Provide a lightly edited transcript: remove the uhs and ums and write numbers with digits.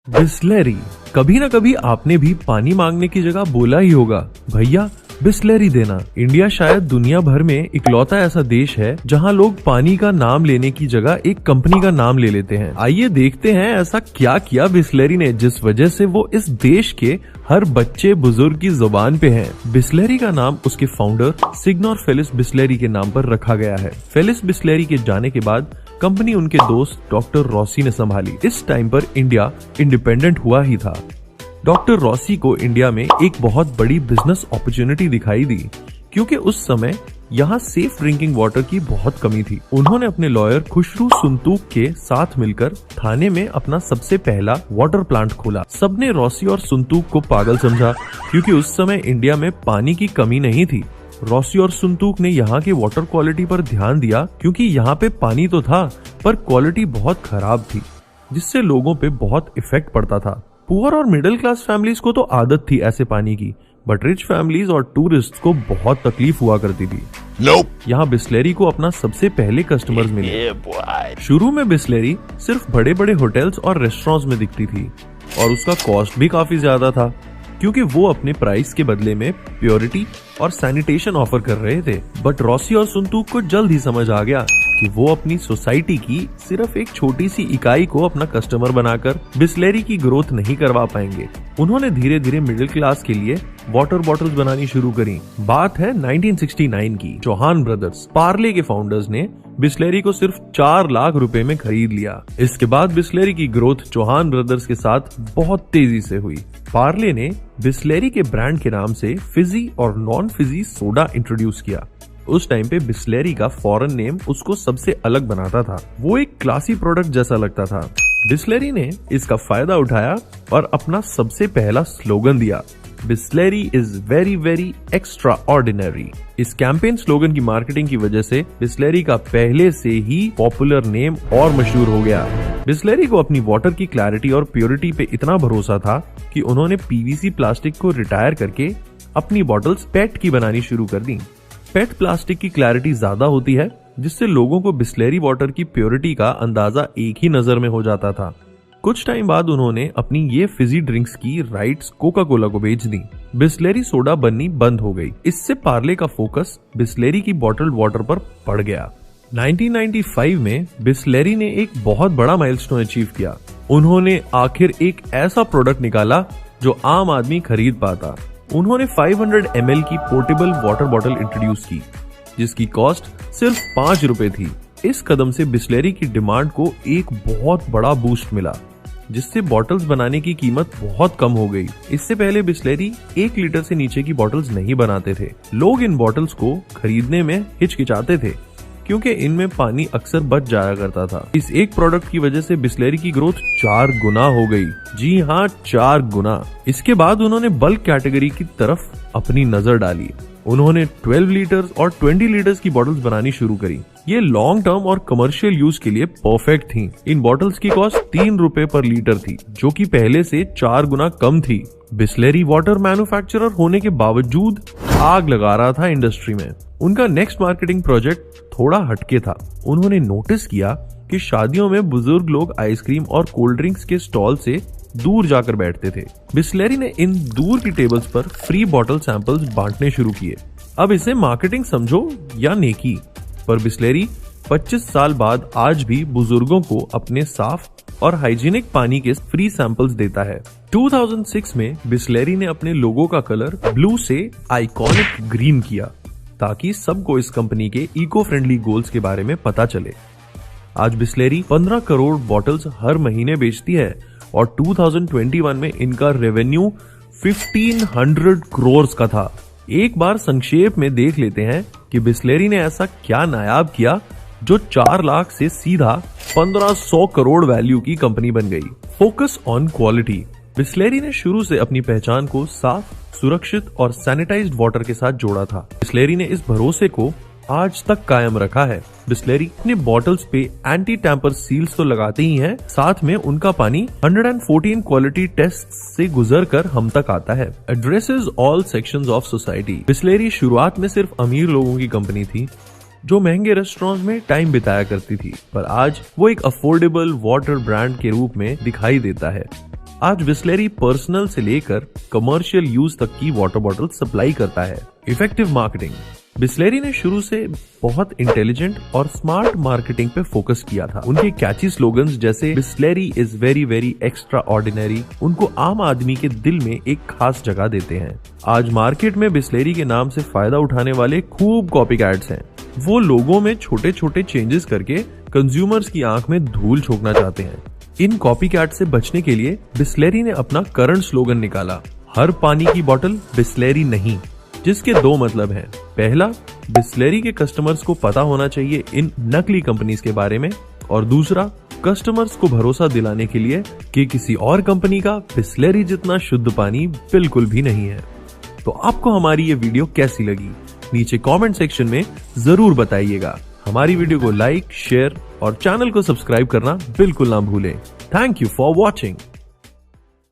बिसलेरी। कभी ना कभी आपने भी पानी मांगने की जगह बोला ही होगा, भैया बिसलेरी देना। इंडिया शायद दुनिया भर में इकलौता ऐसा देश है जहां लोग पानी का नाम लेने की जगह एक कंपनी का नाम ले लेते हैं। आइए देखते हैं ऐसा क्या किया बिसलेरी ने जिस वजह से वो इस देश के हर बच्चे बुजुर्ग की जुबान पे है। बिसलेरी का नाम उसके फाउंडर सिग्नोर फेलिस बिसलेरी के नाम पर रखा गया है। फेलिस बिसलेरी के जाने के बाद कंपनी उनके दोस्त डॉक्टर रॉसी ने संभाली। इस टाइम पर इंडिया इंडिपेंडेंट हुआ ही था। डॉक्टर रॉसी को इंडिया में एक बहुत बड़ी बिजनेस अपॉर्चुनिटी दिखाई दी क्योंकि उस समय यहाँ सेफ ड्रिंकिंग वाटर की बहुत कमी थी। उन्होंने अपने लॉयर खुशरू सुंतूक के साथ मिलकर थाने में अपना सबसे पहला वाटर प्लांट खोला। सबने रॉसी और सुंतूक को पागल समझा क्योंकि उस समय इंडिया में पानी की कमी नहीं थी। रॉसी और सुंतूक ने यहाँ के वाटर क्वालिटी पर ध्यान दिया क्योंकि यहाँ पे पानी तो था पर क्वालिटी बहुत खराब थी जिससे लोगों पे बहुत इफेक्ट पड़ता था। पुअर और मिडिल क्लास फैमिलीज को तो आदत थी ऐसे पानी की, बट रिच फैमिलीज और टूरिस्ट को बहुत तकलीफ हुआ करती थी। यहाँ बिसलेरी को अपना सबसे पहले कस्टमर्स मिले। शुरू में बिसलेरी सिर्फ बड़े बड़े होटल्स और रेस्टोरेंट्स में दिखती थी और उसका कॉस्ट भी काफी ज्यादा था क्योंकि वो अपने प्राइस के बदले में प्योरिटी और सैनिटेशन ऑफर कर रहे थे। बट रॉसी और सुंतूक को जल्द ही समझ आ गया कि वो अपनी सोसाइटी की सिर्फ एक छोटी सी इकाई को अपना कस्टमर बनाकर बिसलेरी की ग्रोथ नहीं करवा पाएंगे। उन्होंने धीरे धीरे मिडिल क्लास के लिए वाटर बॉटल्स बनानी शुरू करी। बात है 1969 की। चौहान ब्रदर्स पार्ले के फाउंडर्स ने बिसलेरी को सिर्फ 4 लाख रुपए में खरीद लिया। इसके बाद बिसलेरी की ग्रोथ चौहान ब्रदर्स के साथ बहुत तेजी से हुई। पार्ले ने बिसलेरी के ब्रांड के नाम से फिजी और नॉन फिजी सोडा इंट्रोड्यूस किया। उस टाइम पे बिसलेरी का फॉरेन नेम उसको सबसे अलग बनाता था। वो एक क्लासी प्रोडक्ट जैसा लगता था। बिसलेरी ने इसका फायदा उठाया और अपना सबसे पहला स्लोगन दिया, Bisleri is very very extra ordinary. इस कैंपेन स्लोगन की मार्केटिंग की वजह से बिसलेरी का पहले से ही पॉपुलर नेम और मशहूर हो गया। बिसलेरी को अपनी वाटर की क्लैरिटी और प्योरिटी पे इतना भरोसा था कि उन्होंने पीवीसी प्लास्टिक को रिटायर करके अपनी बॉटल्स पेट की बनानी शुरू कर दी। पेट प्लास्टिक की क्लैरिटी ज्यादा होती है जिससे लोगों को बिसलेरी वाटर की प्योरिटी का अंदाजा एक ही नजर में हो जाता था। कुछ टाइम बाद उन्होंने अपनी ये फिजी ड्रिंक्स की राइट्स कोका कोला को बेच दी। बिसलेरी सोडा बननी बंद हो गई। इससे पार्ले का फोकस बिसलेरी की बॉटल्ड वाटर पर पड़ गया। 1995 में बिसलेरी ने एक बहुत बड़ा माइलस्टोन अचीव किया। उन्होंने आखिर एक ऐसा प्रोडक्ट निकाला जो आम आदमी खरीद पाता। उन्होंने 500 ml की पोर्टेबल वाटर बॉटल इंट्रोड्यूस की जिसकी कॉस्ट सिर्फ 5 रुपए थी। इस कदम से बिसलेरी की डिमांड को एक बहुत बड़ा बूस्ट मिला जिससे बॉटल्स बनाने की कीमत बहुत कम हो गई। इससे पहले बिसलेरी 1 लीटर से नीचे की बॉटल्स नहीं बनाते थे। लोग इन बॉटल्स को खरीदने में हिचकिचाते थे क्योंकि इनमें पानी अक्सर बच जाया करता था। इस एक प्रोडक्ट की वजह से बिसलेरी की ग्रोथ 4 गुना हो गई। जी हाँ, 4 गुना। इसके बाद उन्होंने बल्क कैटेगरी की तरफ अपनी नजर डाली। उन्होंने 12 लीटर्स और 20 लीटर्स की बॉटल्स बनानी शुरू करी। ये लॉन्ग टर्म और कमर्शियल यूज के लिए परफेक्ट थी। इन बॉटल्स की कॉस्ट 3 रुपए पर लीटर थी जो कि पहले से 4 गुना कम थी। बिसलेरी वाटर मैन्युफैक्चरर होने के बावजूद आग लगा रहा था इंडस्ट्री में। उनका नेक्स्ट मार्केटिंग प्रोजेक्ट थोड़ा हटके था। उन्होंने नोटिस किया कि शादियों में बुजुर्ग लोग आइसक्रीम और कोल्ड ड्रिंक्स के स्टॉल से दूर जाकर बैठते थे। बिसलेरी ने इन दूर की टेबल्स पर फ्री बॉटल सैंपल्स बांटने शुरू किए। अब इसे मार्केटिंग समझो या नेकी, पर बिसलेरी 25 साल बाद आज भी बुजुर्गों को अपने साफ और हाइजीनिक पानी के फ्री सैंपल्स देता है। 2006 में बिसलेरी ने अपने लोगो का कलर ब्लू से आइकॉनिक ग्रीन किया ताकि सबको इस कंपनी के इको फ्रेंडली गोल्स के बारे में पता चले। आज बिसलेरी 15 करोड़ बॉटल्स हर महीने बेचती है और 2021 में इनका रेवेन्यू 1500 करोड़ का था। एक बार संक्षेप में देख लेते हैं कि बिसलेरी ने ऐसा क्या नायाब किया जो 4 लाख से सीधा 1500 करोड़ वैल्यू की कंपनी बन गई। Focus on quality. बिसलेरी ने शुरू से अपनी पहचान को साफ, सुरक्षित और सैनिटाइज्ड वाटर के साथ जोड़ा था। बिसलेरी ने इस भरोसे को आज तक कायम रखा है। बिसलेरी अपने बॉटल्स पे एंटी टैंपर सील्स तो लगाते ही हैं, साथ में उनका पानी 114 क्वालिटी टेस्ट से गुजरकर हम तक आता है। Addresses all sections of society. Bisleri शुरुआत में सिर्फ अमीर लोगों की कंपनी थी जो महंगे रेस्टोरेंट्स में टाइम बिताया करती थी, पर आज वो एक अफोर्डेबल वाटर ब्रांड के रूप में दिखाई देता है। आज बिसलेरी पर्सनल से लेकर कमर्शियल यूज तक की वाटर बॉटल सप्लाई करता है। Effective marketing. बिसलेरी ने शुरू से बहुत इंटेलिजेंट और स्मार्ट मार्केटिंग पे फोकस किया था। उनके कैची स्लोगन्स जैसे Bisleri is very very extra ordinary उनको आम आदमी के दिल में एक खास जगह देते हैं। आज मार्केट में बिसलेरी के नाम से फायदा उठाने वाले खूब कॉपीकैट्स हैं। वो लोगों में छोटे छोटे चेंजेस करके कंज्यूमर्स की आंख में धूल झोंकना चाहते हैं। इन कॉपीकैट से बचने के लिए बिसलेरी ने अपना करंट स्लोगन निकाला, हर पानी की बोतल बिसलेरी नहीं, जिसके दो मतलब हैं। पहला, बिसलेरी के कस्टमर्स को पता होना चाहिए इन नकली कंपनीज के बारे में, और दूसरा, कस्टमर्स को भरोसा दिलाने के लिए कि किसी और कंपनी का बिसलेरी जितना शुद्ध पानी बिल्कुल भी नहीं है। तो आपको हमारी ये वीडियो कैसी लगी नीचे कमेंट सेक्शन में जरूर बताइएगा। हमारी वीडियो को लाइक, शेयर और चैनल को सब्सक्राइब करना बिल्कुल ना भूलें। Thank you for watching.